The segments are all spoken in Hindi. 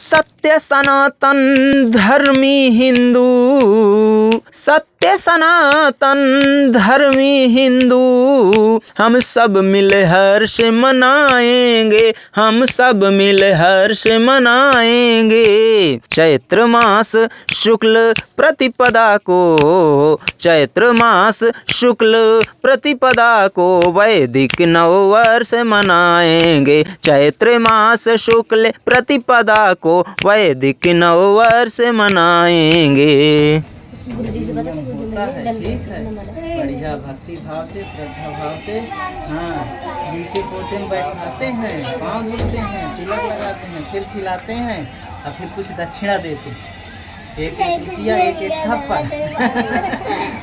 सत्य सनातन धर्मी हिंदू, सत्य सनातन धर्मी हिंदू, हम सब मिल हर्ष मनाएंगे, हम सब मिल हर्ष मनाएंगे। चैत्र मास शुक्ल प्रतिपदा को, चैत्र मास शुक्ल प्रतिपदा को वैदिक नववर्ष मनाएंगे। चैत्र मास शुक्ल प्रतिपदा को वैदिक नववर्ष मनाएंगे। गुरुजी से बता होता है, ठीक है। बढ़िया भक्ति भाव से, श्रद्धा भाव से, हाँ, घी के पोते में बैठाते हैं, पाँव धुलते हैं, तिलक लगाते हैं, फिर खिलाते हैं और फिर कुछ दक्षिणा देते हैं। एक एक रुपया, एक एक थप्पड़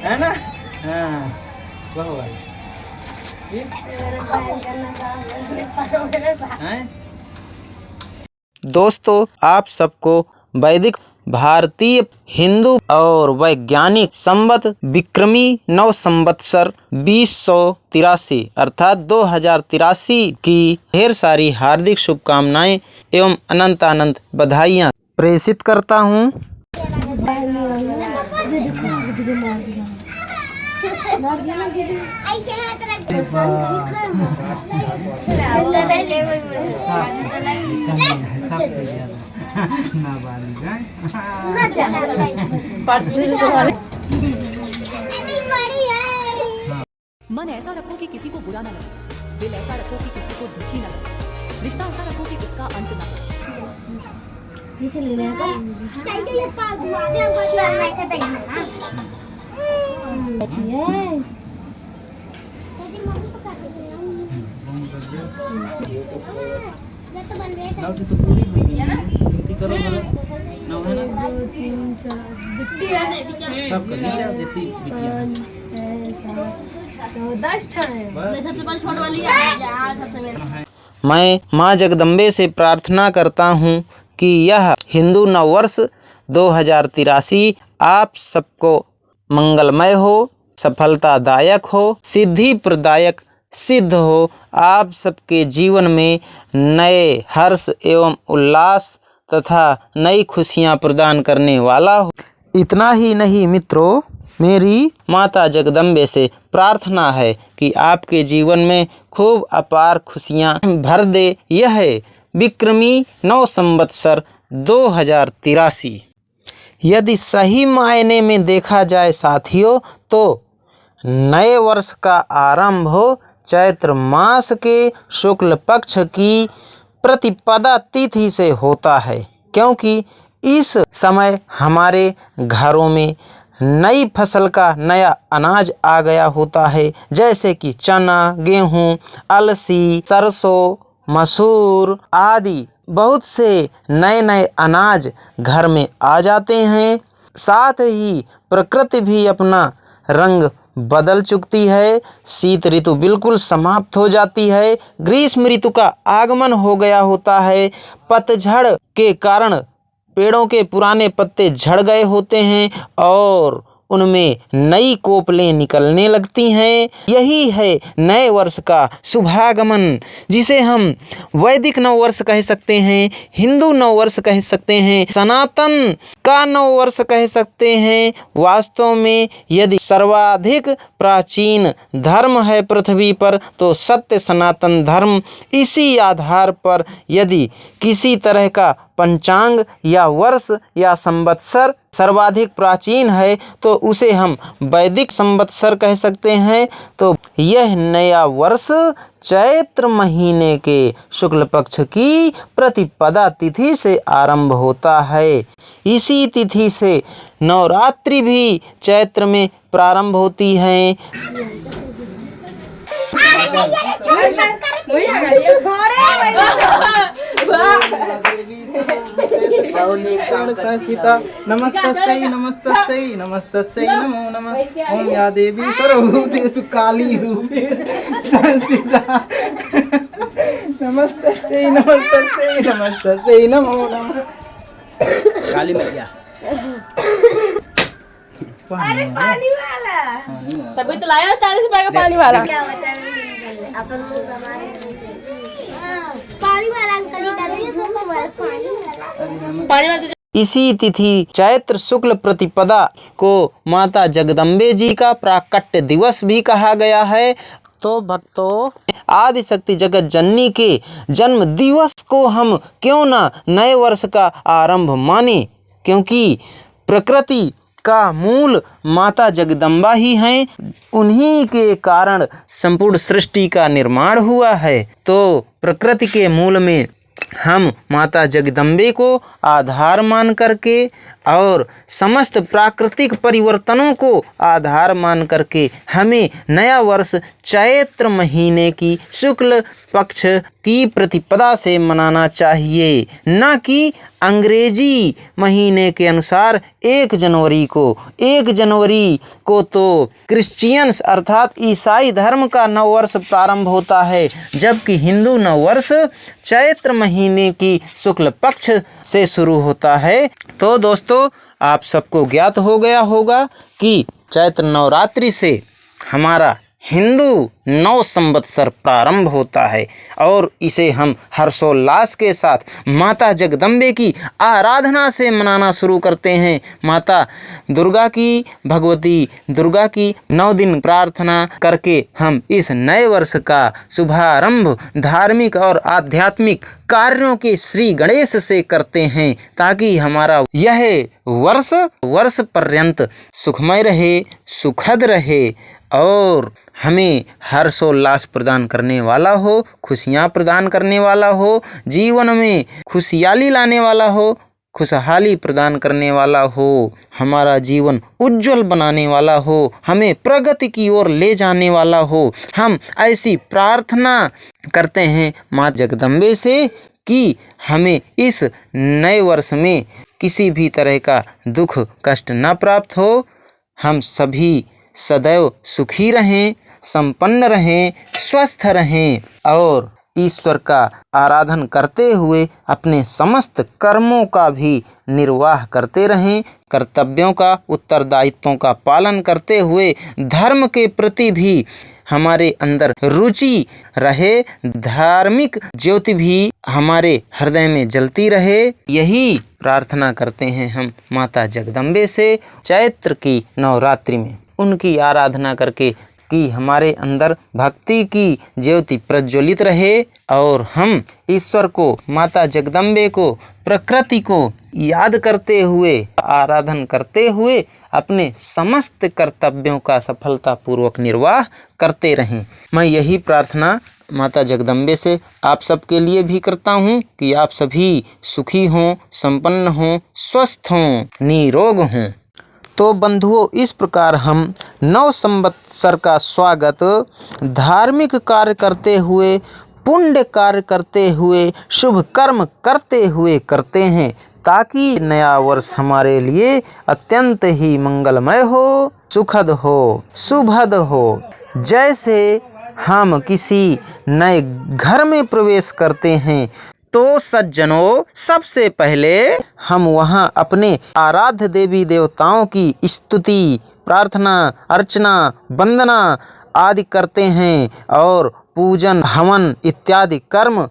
है ना। हाँ, वह वाला दोस्तों, आप सबको वैदिक भारतीय हिंदू और वैज्ञानिक संवत विक्रमी नव संवत्सर 2083 अर्थात 2083 की ढेर सारी हार्दिक शुभकामनाएं एवं अनंत अनंत बधाइयां प्रेषित करता हूं। मन ऐसा रखो कि किसी को बुरा ना लगे, दिल ऐसा रखो कि किसी को दुखी ना लगे, रिश्ता ऐसा रखो कि उसका अंत ना हो। इसे ले लेगा ये पास हुआ है मैं कहता हूं तो पूरी हुई है ना, गिनती करो बोलो, नौ है ना, 2 3 4 सब कर लिया जितनी बिटिया 10 है। मैं माँ जगदम्बे से प्रार्थना करता हूँ कि यह हिंदू नववर्ष 2083 आप सबको मंगलमय हो, सफलतादायक हो, सिद्धि प्रदायक सिद्ध हो, आप सबके जीवन में नए हर्ष एवं उल्लास तथा नई खुशियाँ प्रदान करने वाला हो। इतना ही नहीं मित्रों, मेरी माता जगदम्बे से प्रार्थना है कि आपके जीवन में खूब अपार खुशियाँ भर दे। यह है विक्रमी नव संवत्सर 2083। यदि सही मायने में देखा जाए साथियों, तो नए वर्ष का आरंभ हो चैत्र मास के शुक्ल पक्ष की प्रतिपदा तिथि से होता है, क्योंकि इस समय हमारे घरों में नई फसल का नया अनाज आ गया होता है, जैसे कि चना, गेहूँ, अलसी, सरसों, मसूर आदि बहुत से नए नए अनाज घर में आ जाते हैं। साथ ही प्रकृति भी अपना रंग बदल चुकती है, शीत ऋतु बिल्कुल समाप्त हो जाती है, ग्रीष्म ऋतु का आगमन हो गया होता है। पतझड़ के कारण पेड़ों के पुराने पत्ते झड़ गए होते हैं और उनमें नई कोपलें निकलने लगती हैं। यही है नए वर्ष का शुभागमन, जिसे हम वैदिक नववर्ष कह सकते हैं, हिंदू नववर्ष कह सकते हैं, सनातन का नववर्ष कह सकते हैं। वास्तव में यदि सर्वाधिक प्राचीन धर्म है पृथ्वी पर, तो सत्य सनातन धर्म। इसी आधार पर यदि किसी तरह का पंचांग या वर्ष या संवत्सर सर्वाधिक प्राचीन है, तो उसे हम वैदिक संवत्सर कह सकते हैं। तो यह नया वर्ष चैत्र महीने के शुक्ल पक्ष की प्रतिपदा तिथि से आरंभ होता है। इसी तिथि से नवरात्रि भी चैत्र में प्रारंभ होती हैं। नमस्तस्यै नमस्तस्यै नमस्तस्यै नमो नमः। ओम या देवी सर्वभूतेषु काली रूपेण संस्थिता। नमस्तस्यै नमस्तस्यै नमस्तस्यै नमो नमः। काली मैया। अरे पानी वाला तभी तो लाया 40 रुपए का पानी वाला। अपन लोग हमारे पानी वाला अंकल ही डाले झूठ वाला पानी इसी तिथि चैत्र शुक्ल प्रतिपदा को माता जगदम्बे जी का प्राकट्य दिवस भी कहा गया है। तो भक्तों, आदि शक्ति जगत जननी के जन्म दिवस को हम क्यों ना नए वर्ष का आरंभ माने, क्योंकि प्रकृति का मूल माता जगदम्बा ही हैं। उन्हीं के कारण संपूर्ण सृष्टि का निर्माण हुआ है। तो प्रकृति के मूल में हम माता जगदम्बे को आधार मान करके और समस्त प्राकृतिक परिवर्तनों को आधार मान करके हमें नया वर्ष चैत्र महीने की शुक्ल पक्ष की प्रतिपदा से मनाना चाहिए, न कि अंग्रेजी महीने के अनुसार 1 जनवरी को। 1 जनवरी को तो क्रिश्चियंस अर्थात ईसाई धर्म का नववर्ष प्रारंभ होता है, जबकि हिंदू नववर्ष चैत्र महीने की शुक्ल पक्ष से शुरू होता है। तो दोस्तों, आप सबको ज्ञात हो गया होगा कि चैत्र नवरात्रि से हमारा हिंदू नव संवत्सर प्रारंभ होता है और इसे हम हर्षोल्लास के साथ माता जगदम्बे की आराधना से मनाना शुरू करते हैं। माता दुर्गा की, भगवती दुर्गा की 9 दिन प्रार्थना करके हम इस नए वर्ष का शुभारंभ धार्मिक और आध्यात्मिक कार्यों के श्री गणेश से करते हैं, ताकि हमारा यह वर्ष पर्यंत सुखमय रहे, सुखद रहे और हमें हर्षोल्लास प्रदान करने वाला हो, खुशियाँ प्रदान करने वाला हो, जीवन में खुशहाली लाने वाला हो, खुशहाली प्रदान करने वाला हो, हमारा जीवन उज्जवल बनाने वाला हो, हमें प्रगति की ओर ले जाने वाला हो। हम ऐसी प्रार्थना करते हैं माँ जगदम्बे से कि हमें इस नए वर्ष में किसी भी तरह का दुख कष्ट न प्राप्त हो। हम सभी सदैव सुखी रहें, संपन्न रहें, स्वस्थ रहें और ईश्वर का आराधन करते हुए अपने समस्त कर्मों का भी निर्वाह करते रहें। कर्तव्यों का, उत्तरदायित्वों का पालन करते हुए धर्म के प्रति भी हमारे अंदर रुचि रहे, धार्मिक ज्योति भी हमारे हृदय में जलती रहे। यही प्रार्थना करते हैं हम माता जगदम्बे से चैत्र की नवरात्रि में, उनकी आराधना करके कि हमारे अंदर भक्ति की ज्योति प्रज्वलित रहे और हम ईश्वर को, माता जगदम्बे को, प्रकृति को याद करते हुए, आराधन करते हुए अपने समस्त कर्तव्यों का सफलतापूर्वक निर्वाह करते रहें। मैं यही प्रार्थना माता जगदम्बे से आप सबके लिए भी करता हूँ कि आप सभी सुखी हों, संपन्न हों, स्वस्थ हों, निरोग हों। तो बंधुओं, इस प्रकार हम नव संवत्सर का स्वागत धार्मिक कार्य करते हुए, पुण्य कार्य करते हुए, शुभ कर्म करते हुए करते हैं, ताकि नया वर्ष हमारे लिए अत्यंत ही मंगलमय हो, सुखद हो, शुभद हो। जैसे हम किसी नए घर में प्रवेश करते हैं तो सज्जनों, सबसे पहले हम वहाँ अपने आराध्य देवी देवताओं की स्तुति, प्रार्थना, अर्चना, वंदना आदि करते हैं और पूजन, हवन इत्यादि कर्म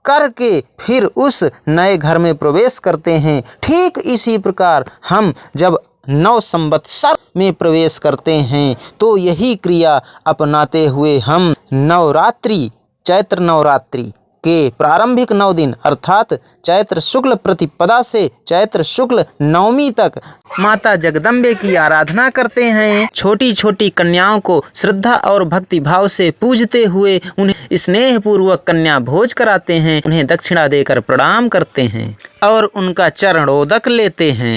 करके फिर उस नए घर में प्रवेश करते हैं। ठीक इसी प्रकार हम जब नव संवत्सर में प्रवेश करते हैं तो यही क्रिया अपनाते हुए हम नवरात्रि, चैत्र नवरात्रि के प्रारंभिक 9 दिन अर्थात चैत्र शुक्ल प्रतिपदा से चैत्र शुक्ल नवमी तक माता जगदम्बे की आराधना करते हैं। छोटी छोटी कन्याओं को श्रद्धा और भक्ति भाव से पूजते हुए उन्हें स्नेहपूर्वक कन्या भोज कराते हैं, उन्हें दक्षिणा देकर प्रणाम करते हैं और उनका चरणोदक लेते हैं।